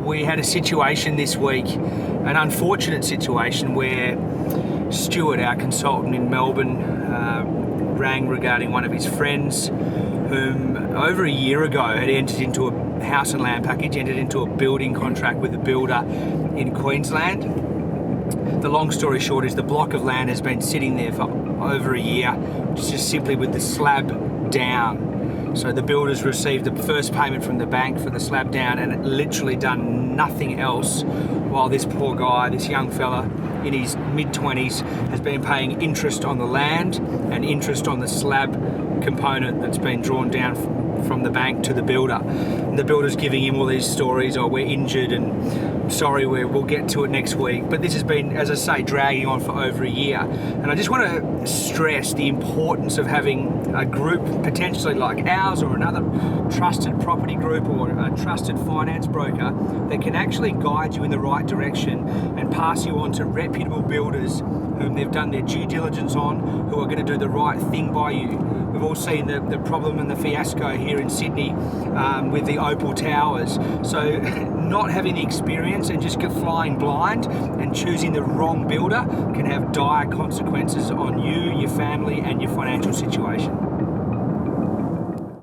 We had a situation this week, an unfortunate situation where Stuart, our consultant in Melbourne, rang regarding one of his friends whom over a year ago had entered into a house and land package, entered into a building contract with a builder in Queensland. The long story short is the block of land has been sitting there for over a year, just simply with the slab down. So the builder's received the first payment from the bank for the slab down and literally done nothing else, while this poor guy, this young fella in his mid-20s, has been paying interest on the land and interest on the slab component that's been drawn down from the bank to the builder. And the builder's giving him all these stories, oh, we're injured and sorry, we'll get to it next week. But this has been, as I say, dragging on for over a year. And I just want to stress the importance of having a group, potentially like ours or another trusted property group or a trusted finance broker, that can actually guide you in the right direction and pass you on to reputable builders whom they've done their due diligence on, who are going to do the right thing by you. We've all seen the problem and the fiasco here in Sydney with the Opal Towers. So not having the experience and just flying blind and choosing the wrong builder can have dire consequences on you, your family, and your financial situation.